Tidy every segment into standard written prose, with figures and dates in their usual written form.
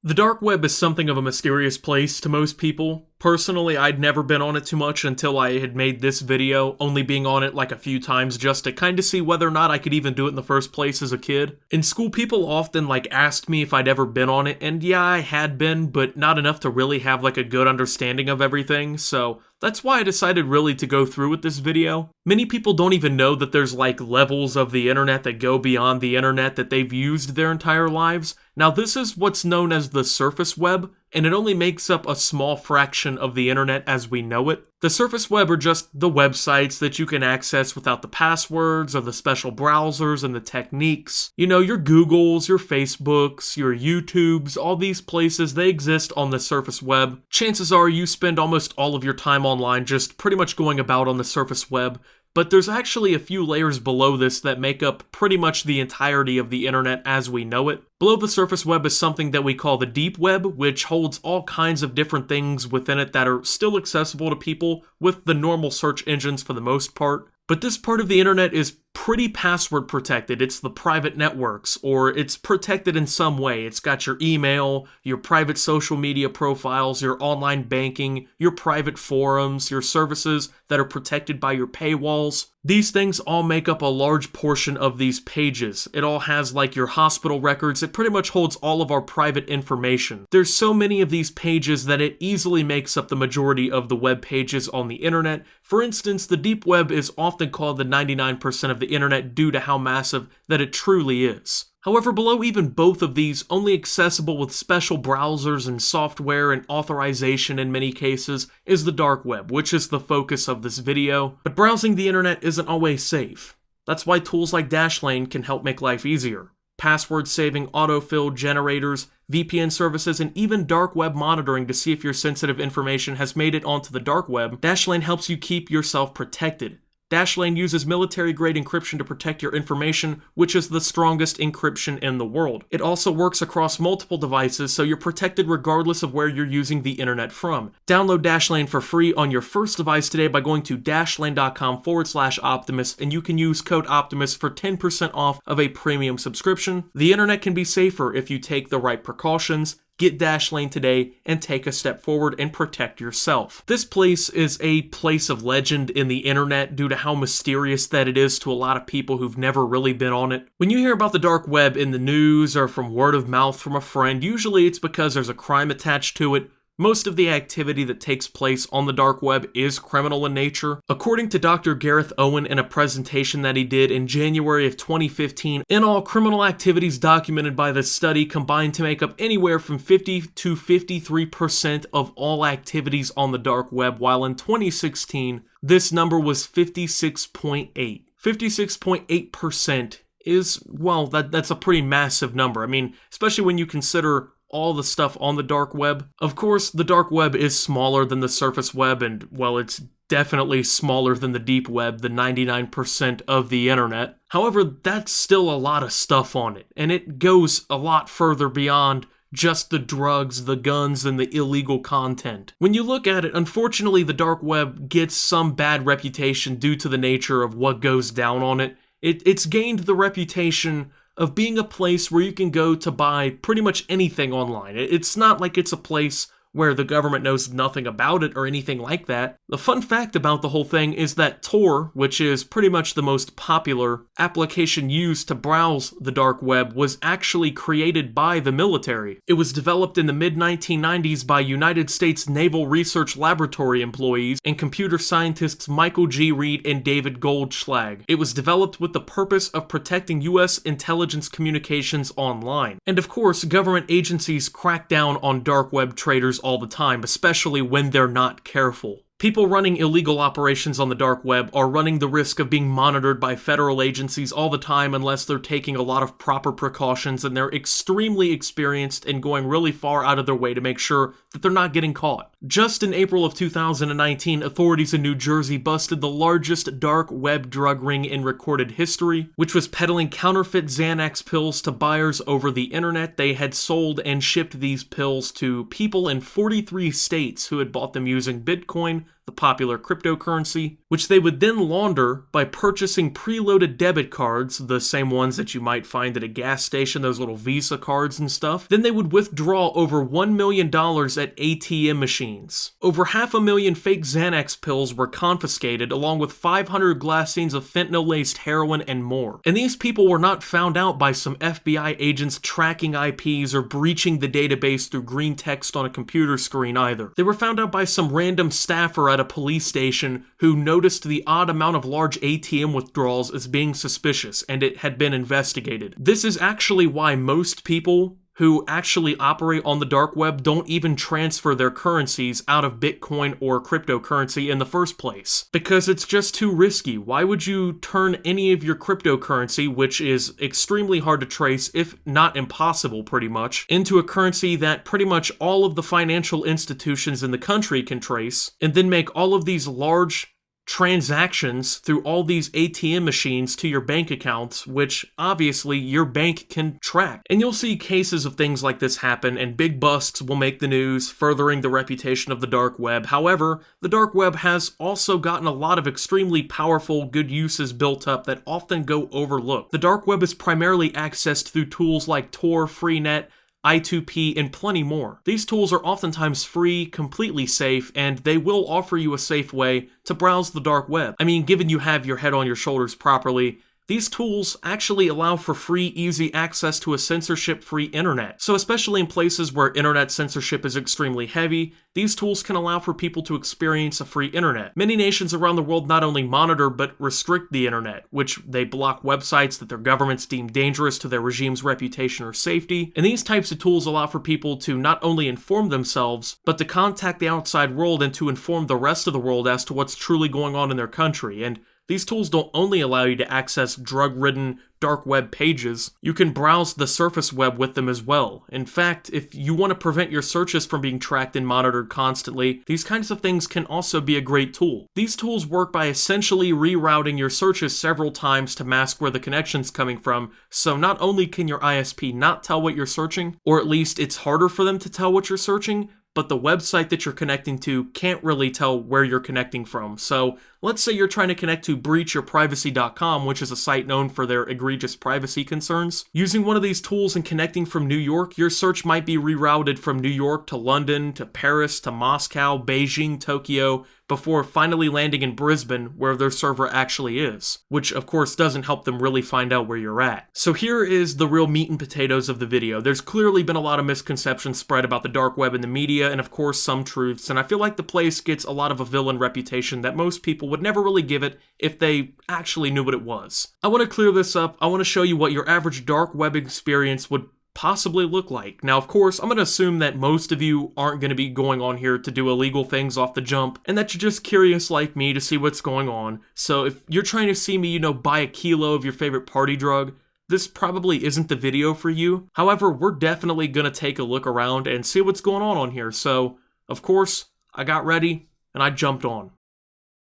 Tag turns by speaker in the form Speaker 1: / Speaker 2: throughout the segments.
Speaker 1: The dark web is something of a mysterious place to most people. Personally, I'd never been on it too much until I had made this video, only being on it like a few times just to kind of see whether or not I could even do it in the first place as a kid. In school, people often asked me if I'd ever been on it, and yeah, I had been, but not enough to really have a good understanding of everything, so that's why I decided really to go through with this video. Many people don't even know that there's levels of the internet that go beyond the internet that they've used their entire lives. Now this is what's known as the surface web, and it only makes up a small fraction of the internet as we know it. The surface web are just the websites that you can access without the passwords or the special browsers and the techniques. You know, your Googles, your Facebooks, your YouTubes, all these places, they exist on the surface web. Chances are you spend almost all of your time online just pretty much going about on the surface web. But there's actually a few layers below this that make up pretty much the entirety of the internet as we know it. Below the surface web is something that we call the deep web, which holds all kinds of different things within it that are still accessible to people with the normal search engines for the most part. But this part of the internet is pretty password protected. It's the private networks, or it's protected in some way. It's got your email, your private social media profiles, your online banking, your private forums, your services that are protected by your paywalls. These things all make up a large portion of these pages. It all has your hospital records. It pretty much holds all of our private information. There's so many of these pages that it easily makes up the majority of the web pages on the internet. For instance, the deep web is often called the 99% of the internet due to how massive that it truly is. However, below even both of these, only accessible with special browsers and software and authorization in many cases, is the dark web, which is the focus of this video. But browsing the internet isn't always safe. That's why tools like Dashlane can help make life easier. Password-saving autofill generators, VPN services, and even dark web monitoring to see if your sensitive information has made it onto the dark web. Dashlane helps you keep yourself protected. Dashlane uses military-grade encryption to protect your information, which is the strongest encryption in the world. It also works across multiple devices, so you're protected regardless of where you're using the internet from. Download Dashlane for free on your first device today by going to dashlane.com/Optimus, and you can use code Optimus for 10% off of a premium subscription. The internet can be safer if you take the right precautions. Get Dashlane today and take a step forward and protect yourself. This place is a place of legend in the internet due to how mysterious that it is to a lot of people who've never really been on it. When you hear about the dark web in the news or from word of mouth from a friend, usually it's because there's a crime attached to it. Most of the activity that takes place on the dark web is criminal in nature. According to Dr. Gareth Owen in a presentation that he did in January of 2015, in all, criminal activities documented by this study combined to make up anywhere from 50 to 53% of all activities on the dark web, while in 2016, this number was 56.8. 56.8% is, well, that's a pretty massive number. I mean, especially when you consider all the stuff on the dark web. Of course, the dark web is smaller than the surface web, and, well, it's definitely smaller than the deep web, the 99% of the internet. However, that's still a lot of stuff on it, and it goes a lot further beyond just the drugs, the guns, and the illegal content. When you look at it, unfortunately, the dark web gets some bad reputation due to the nature of what goes down on it. It's gained the reputation of being a place where you can go to buy pretty much anything online. It's not like it's a place where the government knows nothing about it or anything like that. The fun fact about the whole thing is that Tor, which is pretty much the most popular application used to browse the dark web, was actually created by the military. It was developed in the mid-1990s by United States Naval Research Laboratory employees and computer scientists Michael G. Reed and David Goldschlag. It was developed with the purpose of protecting U.S. intelligence communications online. And of course, government agencies crack down on dark web traders all the time, especially when they're not careful. People running illegal operations on the dark web are running the risk of being monitored by federal agencies all the time unless they're taking a lot of proper precautions and they're extremely experienced and going really far out of their way to make sure that they're not getting caught. Just in April of 2019, authorities in New Jersey busted the largest dark web drug ring in recorded history, which was peddling counterfeit Xanax pills to buyers over the internet. They had sold and shipped these pills to people in 43 states who had bought them using Bitcoin, the popular cryptocurrency, which they would then launder by purchasing preloaded debit cards, the same ones that you might find at a gas station, those little Visa cards and stuff. Then they would withdraw over $1 million at ATM machines. Over 500,000 fake Xanax pills were confiscated, along with 500 glassines of fentanyl-laced heroin and more. And these people were not found out by some FBI agents tracking IPs or breaching the database through green text on a computer screen either. They were found out by some random staffer at a police station who noticed the odd amount of large ATM withdrawals as being suspicious, and it had been investigated. This is actually why most people who actually operate on the dark web don't even transfer their currencies out of Bitcoin or cryptocurrency in the first place, because it's just too risky. Why would you turn any of your cryptocurrency, which is extremely hard to trace, if not impossible pretty much, into a currency that pretty much all of the financial institutions in the country can trace, and then make all of these large transactions through all these ATM machines to your bank accounts, which obviously your bank can track. And you'll see cases of things like this happen, and big busts will make the news, furthering the reputation of the dark web. However, the dark web has also gotten a lot of extremely powerful good uses built up that often go overlooked. The dark web is primarily accessed through tools like Tor, Freenet, I2P, and plenty more. These tools are oftentimes free, completely safe, and they will offer you a safe way to browse the dark web. I mean, given you have your head on your shoulders properly, these tools actually allow for free, easy access to a censorship-free internet. So especially in places where internet censorship is extremely heavy, these tools can allow for people to experience a free internet. Many nations around the world not only monitor but restrict the internet, which they block websites that their governments deem dangerous to their regime's reputation or safety. And these types of tools allow for people to not only inform themselves, but to contact the outside world and to inform the rest of the world as to what's truly going on in their country. And these tools don't only allow you to access drug-ridden dark web pages, you can browse the surface web with them as well. In fact, if you want to prevent your searches from being tracked and monitored constantly, these kinds of things can also be a great tool. These tools work by essentially rerouting your searches several times to mask where the connection's coming from, so not only can your ISP not tell what you're searching, or at least it's harder for them to tell what you're searching, but the website that you're connecting to can't really tell where you're connecting from. So let's say you're trying to connect to breachyourprivacy.com, which is a site known for their egregious privacy concerns. Using one of these tools and connecting from New York, your search might be rerouted from New York to London, to Paris, to Moscow, Beijing, Tokyo, before finally landing in Brisbane, where their server actually is, which of course doesn't help them really find out where you're at. So here is the real meat and potatoes of the video. There's clearly been a lot of misconceptions spread about the dark web in the media, and of course some truths, and I feel like the place gets a lot of a villain reputation that most people would never really give it if they actually knew what it was. I want to clear this up. I want to show you what your average dark web experience would possibly look like. Now, of course, I'm going to assume that most of you aren't going to be going on here to do illegal things off the jump, and that you're just curious like me to see what's going on. So if you're trying to see me, buy a kilo of your favorite party drug, this probably isn't the video for you. However, we're definitely going to take a look around and see what's going on here. So, of course, I got ready and I jumped on.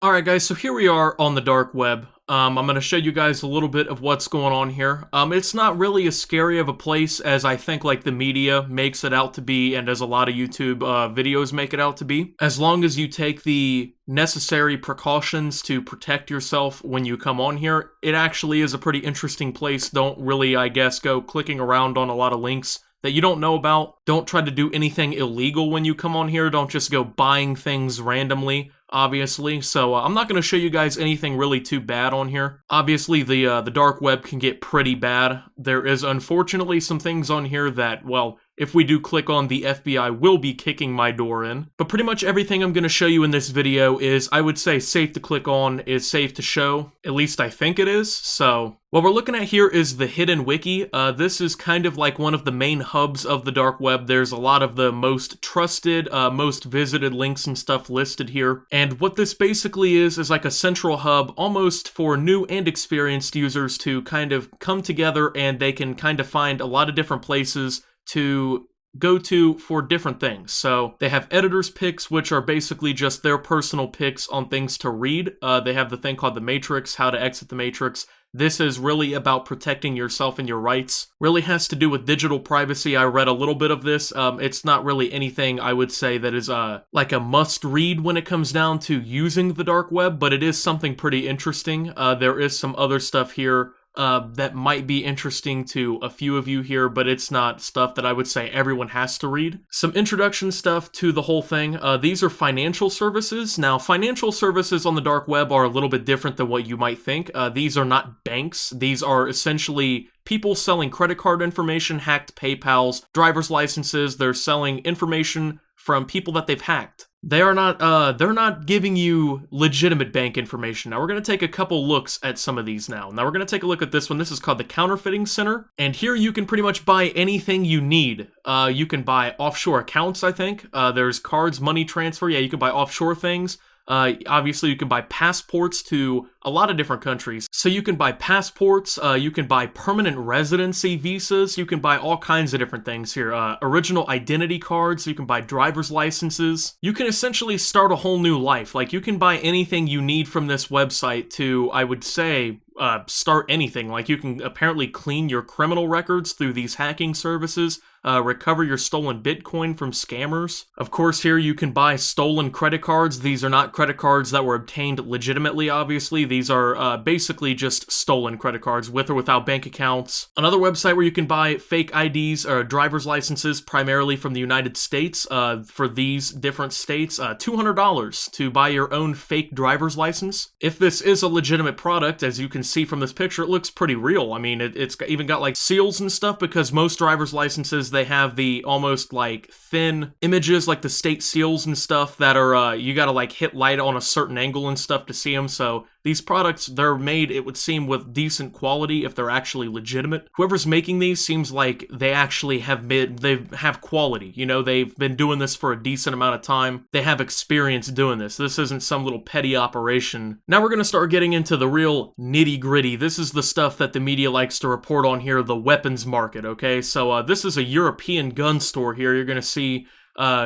Speaker 1: Alright guys, so here we are on the dark web. I'm going to show you guys a little bit of what's going on here. It's not really as scary of a place as I think like the media makes it out to be, and as a lot of YouTube videos make it out to be. As long as you take the necessary precautions to protect yourself when you come on here, it actually is a pretty interesting place. Don't really, I guess, go clicking around on a lot of links that you don't know about. Don't try to do anything illegal when you come on here. Don't just go buying things randomly, obviously. So I'm not going to show you guys anything really too bad on here. Obviously, the dark web can get pretty bad. There is unfortunately some things on here that, well, if we do click on, the FBI will be kicking my door in. But pretty much everything I'm going to show you in this video is, I would say, safe to click on, is safe to show. At least I think it is. So what we're looking at here is the Hidden Wiki. This is kind of like one of the main hubs of the dark web. There's a lot of the most trusted, most visited links and stuff listed here. And what this basically is like a central hub almost for new and experienced users to kind of come together, and they can kind of find a lot of different places to go to for different things. So they have editors' picks, which are basically just their personal picks on things to read. They have the thing called the Matrix, how to exit the Matrix. This is really about protecting yourself and your rights. Really has to do with digital privacy. I read a little bit of this. It's not really anything I would say that is like a must-read when it comes down to using the dark web, but it is something pretty interesting. There is some other stuff here that might be interesting to a few of you here, but it's not stuff that I would say everyone has to read. Some introduction stuff to the whole thing. These are financial services. Now, financial services on the dark web are a little bit different than what you might think. These are not banks. These are essentially people selling credit card information, hacked PayPals, driver's licenses. They're selling information from people that they've hacked. They're not giving you legitimate bank information. Now, we're going to take a couple looks at some of these now. Now, we're going to take a look at this one. This is called the Counterfeiting Center. And here you can pretty much buy anything you need. You can buy offshore accounts, I think. There's cards, money transfer. Yeah, you can buy offshore things. Obviously, you can buy passports to a lot of different countries. So you can buy passports, you can buy permanent residency visas, you can buy all kinds of different things here. Original identity cards, you can buy driver's licenses. You can essentially start a whole new life. Like, you can buy anything you need from this website to, I would say, start anything. Like, you can apparently clean your criminal records through these hacking services, recover your stolen Bitcoin from scammers. Of course, here you can buy stolen credit cards. These are not credit cards that were obtained legitimately, obviously. These are basically just stolen credit cards with or without bank accounts. Another website where you can buy fake IDs or driver's licenses, primarily from the United States, for these different states. $200 to buy your own fake driver's license. If this is a legitimate product, as you can see from this picture, it looks pretty real. I mean, it's even got like seals and stuff, because most driver's licenses, they have the almost like thin images, like the state seals and stuff that are, you gotta like hit light on a certain angle and stuff to see them. So these products, they're made, it would seem, with decent quality if they're actually legitimate. Whoever's making these seems like they actually they have quality. You know, they've been doing this for a decent amount of time. They have experience doing this. This isn't some little petty operation. Now we're going to start getting into the real nitty-gritty. This is the stuff that the media likes to report on here, the weapons market, okay? So this is a European gun store here. You're going to see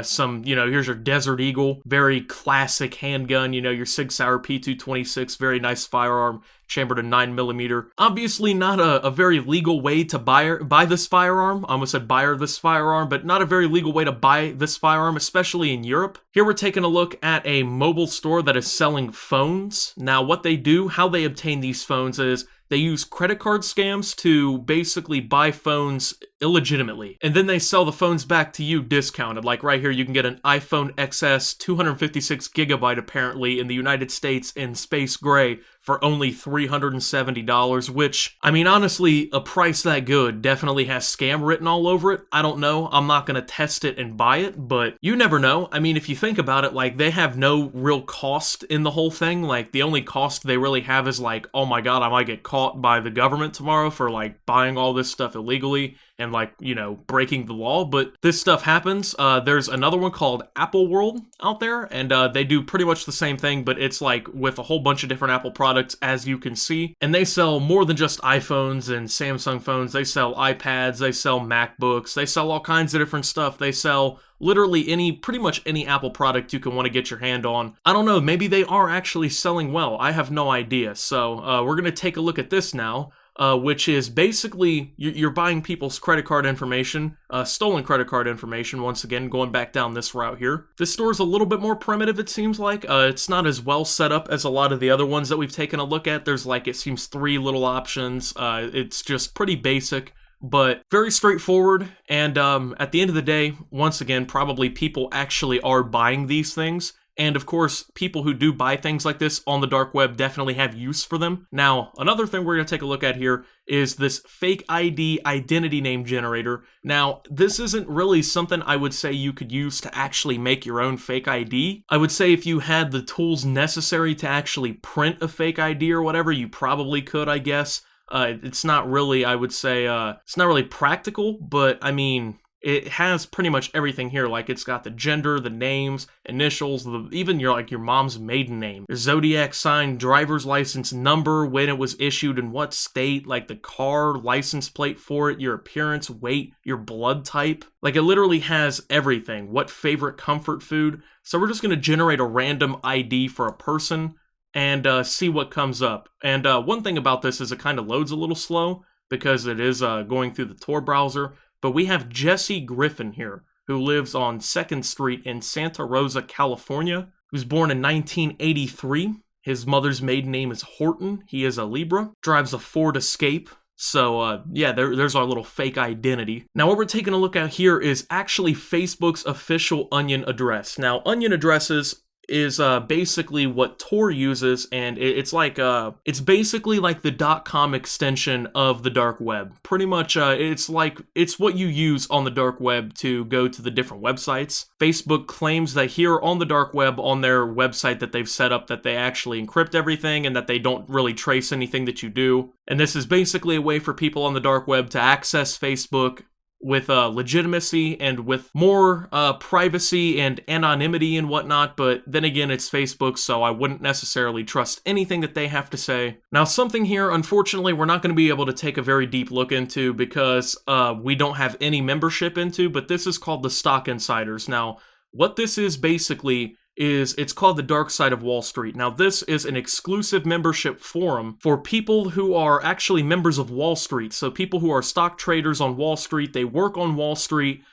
Speaker 1: some, here's your Desert Eagle, very classic handgun, your Sig Sauer P226, very nice firearm, chambered in 9mm. Obviously not a very legal way to buy this firearm. I almost said buyer this firearm, but not a very legal way to buy this firearm, especially in Europe. Here we're taking a look at a mobile store that is selling phones. Now what they do, how they obtain these phones is they use credit card scams to basically buy phones illegitimately. And then they sell the phones back to you discounted. Like right here, you can get an iPhone XS 256GB apparently in the United States in space gray for only $370, which, I mean, honestly, a price that good definitely has scam written all over it. I don't know. I'm not going to test it and buy it, but you never know. I mean, if you think about it, like, they have no real cost in the whole thing. Like, the only cost they really have is like, oh my god, I might get caught by the government tomorrow for, like, buying all this stuff illegally and, like, breaking the law. But this stuff happens. There's another one called Apple World out there, and they do pretty much the same thing, but it's like with a whole bunch of different Apple products, as you can see. And they sell more than just iPhones and Samsung phones. They sell iPads, they sell MacBooks, they sell all kinds of different stuff. They sell literally pretty much any Apple product you can want to get your hand on. I don't know, maybe they are actually selling well. I have no idea. So we're going to take a look at this now. Which is basically you're buying people's credit card information, stolen credit card information, once again, going back down this route here. This store is a little bit more primitive, it seems like. It's not as well set up as a lot of the other ones that we've taken a look at. There's, like, it seems 3 little options. It's just pretty basic, but very straightforward. And at the end of the day, once again, probably people actually are buying these things. And of course, people who do buy things like this on the dark web definitely have use for them. Now, another thing we're going to take a look at here is this fake ID identity name generator. Now, this isn't really something I would say you could use to actually make your own fake ID. I would say if you had the tools necessary to actually print a fake ID or whatever, you probably could, I guess. It's not really, I would say, it's not really practical, but I mean, it has pretty much everything here. Like, it's got the gender, the names, initials, even your mom's maiden name, your zodiac sign, driver's license number, when it was issued, in what state, like the car license plate for it, your appearance, weight, your blood type. Like, it literally has everything. What favorite comfort food. So we're just going to generate a random ID for a person, and see what comes up. And one thing about this is it kind of loads a little slow because it is going through the Tor browser. But we have Jesse Griffin here, who lives on 2nd Street in Santa Rosa, California, who's born in 1983. His mother's maiden name is Horton. He is a Libra, drives a Ford Escape. So, yeah, there's our little fake identity. Now, what we're taking a look at here is actually Facebook's official Onion address. Now, Onion addresses is basically what Tor uses, and it's basically like the .com extension of the dark web. Pretty much, it's what you use on the dark web to go to the different websites. Facebook claims that here on the dark web, on their website that they've set up, that they actually encrypt everything and that they don't really trace anything that you do. And this is basically a way for people on the dark web to access Facebook with legitimacy and with more privacy and anonymity and whatnot, but then again, it's Facebook, so I wouldn't necessarily trust anything that they have to say. Now, something here, unfortunately, we're not going to be able to take a very deep look into because we don't have any membership into, but this is called the Stock Insiders. Now, what this is basically it's called the Dark Side of Wall Street. Now, this is an exclusive membership forum for people who are actually members of Wall Street. So people who are stock traders on Wall Street, they work on Wall Street,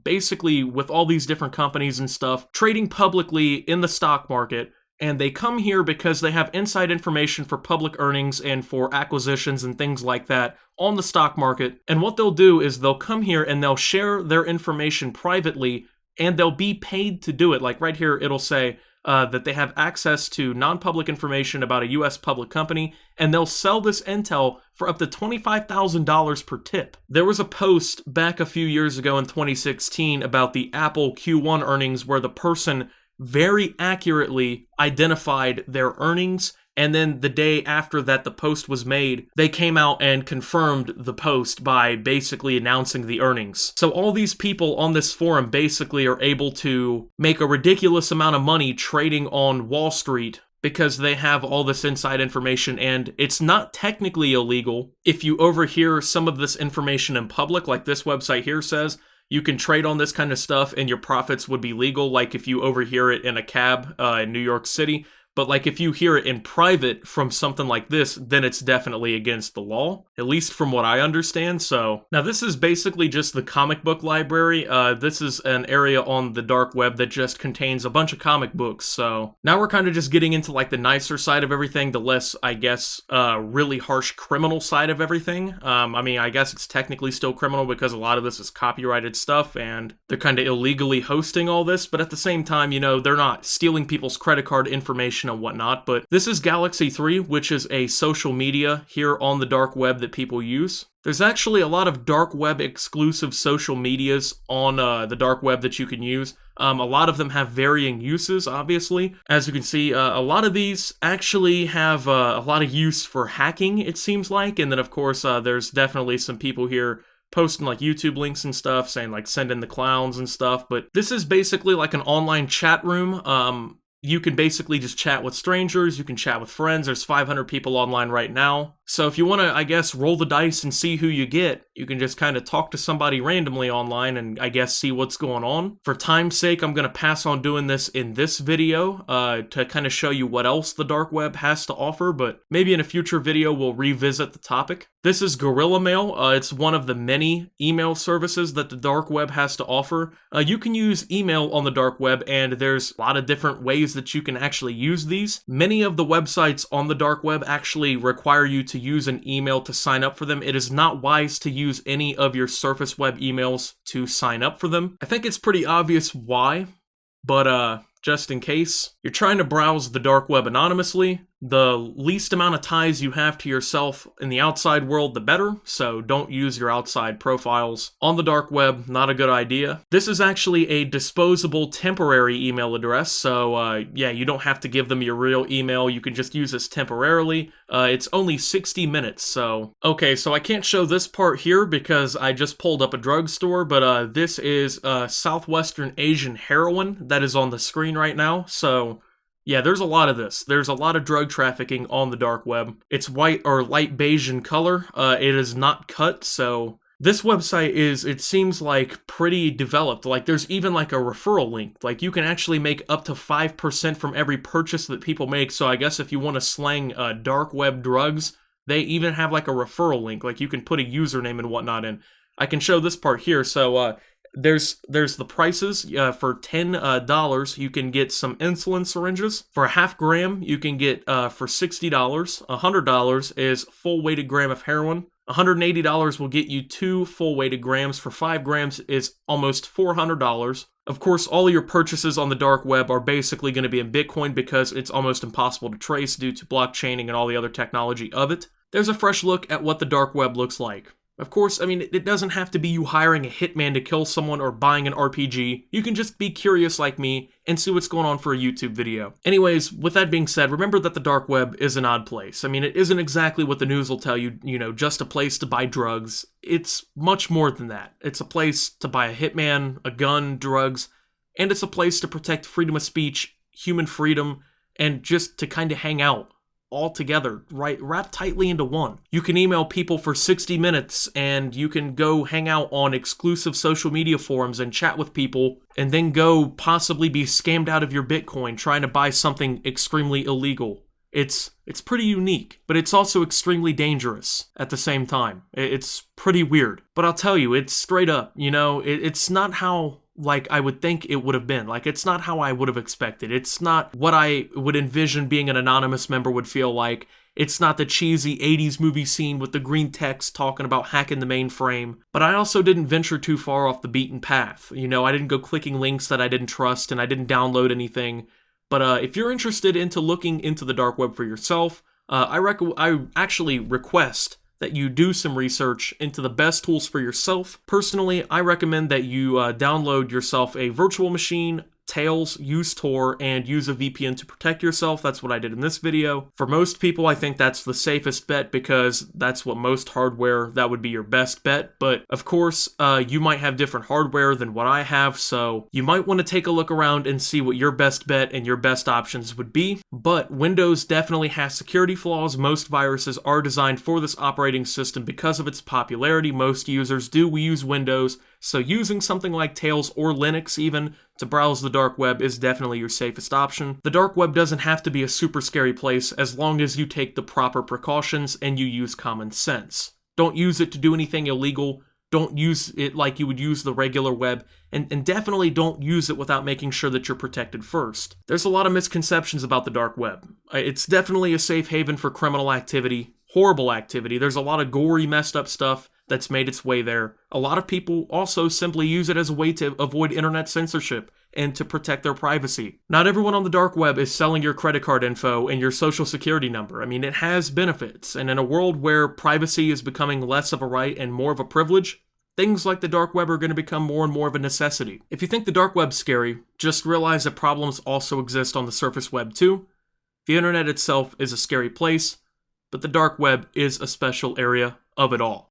Speaker 1: basically with all these different companies and stuff, trading publicly in the stock market. And they come here because they have inside information for public earnings and for acquisitions and things like that on the stock market. And what they'll do is they'll come here and they'll share their information privately, and they'll be paid to do it. Like right here, it'll say that they have access to non-public information about a U.S. public company, and they'll sell this intel for up to $25,000 per tip. There was a post back a few years ago in 2016 about the Apple Q1 earnings where the person very accurately identified their earnings, and then the day after that the post was made, they came out and confirmed the post by basically announcing the earnings. So all these people on this forum basically are able to make a ridiculous amount of money trading on Wall Street because they have all this inside information, and it's not technically illegal if you overhear some of this information in public, like this website here says. You can trade on this kind of stuff and your profits would be legal, like if you overhear it in a cab in New York City. But like if you hear it in private from something like this, then it's definitely against the law, at least from what I understand. So now this is basically just the comic book library. This is an area on the dark web that just contains a bunch of comic books. So now we're kind of just getting into like the nicer side of everything, the less, I guess, really harsh criminal side of everything. I mean, I guess it's technically still criminal because a lot of this is copyrighted stuff and they're kind of illegally hosting all this. But at the same time, you know, they're not stealing people's credit card information and whatnot. But this is Galaxy 3, which is a social media here on the dark web that people use. There's actually a lot of dark web exclusive social medias on the dark web that you can use. A lot of them have varying uses, obviously. As you can see, a lot of these actually have a lot of use for hacking, it seems like. And then, of course, there's definitely some people here posting like YouTube links and stuff, saying like send in the clowns and stuff. But this is basically like an online chat room. You can basically just chat with strangers, you can chat with friends. There's 500 people online right now. So if you want to, I guess, roll the dice and see who you get, you can just kind of talk to somebody randomly online and, I guess, see what's going on. For time's sake, I'm going to pass on doing this in this video to kind of show you what else the dark web has to offer, but maybe in a future video we'll revisit the topic. This is Guerrilla Mail. It's one of the many email services that the dark web has to offer. You can use email on the dark web, and there's a lot of different ways that you can actually use these. Many of the websites on the dark web actually require you to use an email to sign up for them. It is not wise to use any of your surface web emails to sign up for them. I think it's pretty obvious why, but just in case, you're trying to browse the dark web anonymously. The least amount of ties you have to yourself in the outside world, the better, so don't use your outside profiles on the dark web. Not a good idea. This is actually a disposable temporary email address, so yeah, you don't have to give them your real email. You can just use this temporarily. It's only 60 minutes, so... Okay, so I can't show this part here because I just pulled up a drugstore, but this is Southwestern Asian heroin that is on the screen right now, so... Yeah, there's a lot of this. There's a lot of drug trafficking on the dark web. It's white or light beige in color. It is not cut, so This website it seems like pretty developed. Like there's even like a referral link. Like you can actually make up to 5% from every purchase that people make. So I guess if you want to slang dark web drugs, they even have like a referral link. Like you can put a username and whatnot in. I can show this part here. So there's the prices. For $10, you can get some insulin syringes. For a half gram, you can get for $60. $100 is full weighted gram of heroin. $180 will get you 2 full weighted grams. For 5 grams is almost $400. Of course, all of your purchases on the dark web are basically going to be in Bitcoin because it's almost impossible to trace due to blockchaining and all the other technology of it. There's a fresh look at what the dark web looks like. Of course, I mean, it doesn't have to be you hiring a hitman to kill someone or buying an RPG. You can just be curious like me and see what's going on for a YouTube video. Anyways, with that being said, remember that the dark web is an odd place. I mean, it isn't exactly what the news will tell you, just a place to buy drugs. It's much more than that. It's a place to buy a hitman, a gun, drugs, and it's a place to protect freedom of speech, human freedom, and just to kind of hang out. All together, right, wrapped tightly into one. You can email people for 60 minutes and you can go hang out on exclusive social media forums and chat with people and then go possibly be scammed out of your Bitcoin trying to buy something extremely illegal. It's pretty unique, but it's also extremely dangerous at the same time. It's pretty weird. But I'll tell you, it's straight up, it's not how like I would think it would have been. Like it's not how I would have expected. It's not what I would envision being an anonymous member would feel like. It's not the cheesy 80s movie scene with the green text talking about hacking the mainframe. But I also didn't venture too far off the beaten path. I didn't go clicking links that I didn't trust and I didn't download anything. But if you're interested into looking into the dark web for yourself, I actually request that you do some research into the best tools for yourself. Personally, I recommend that you download yourself a virtual machine, Tails, use Tor, and use a VPN to protect yourself. That's what I did in this video. For most people, I think that's the safest bet because that's what most hardware, that would be your best bet. But of course, you might have different hardware than what I have, so you might want to take a look around and see what your best bet and your best options would be. But Windows definitely has security flaws. Most viruses are designed for this operating system because of its popularity. Most users do use Windows, so using something like Tails or Linux even to browse the dark web is definitely your safest option. The dark web doesn't have to be a super scary place as long as you take the proper precautions and you use common sense. Don't use it to do anything illegal. Don't use it like you would use the regular web, and definitely don't use it without making sure that you're protected first. There's a lot of misconceptions about the dark web. It's definitely a safe haven for criminal activity, horrible activity. There's a lot of gory, messed up stuff that's made its way there. A lot of people also simply use it as a way to avoid internet censorship and to protect their privacy. Not everyone on the dark web is selling your credit card info and your social security number. I mean, it has benefits, and in a world where privacy is becoming less of a right and more of a privilege, things like the dark web are going to become more and more of a necessity. If you think the dark web's scary, just realize that problems also exist on the surface web too. The internet itself is a scary place, but the dark web is a special area of it all.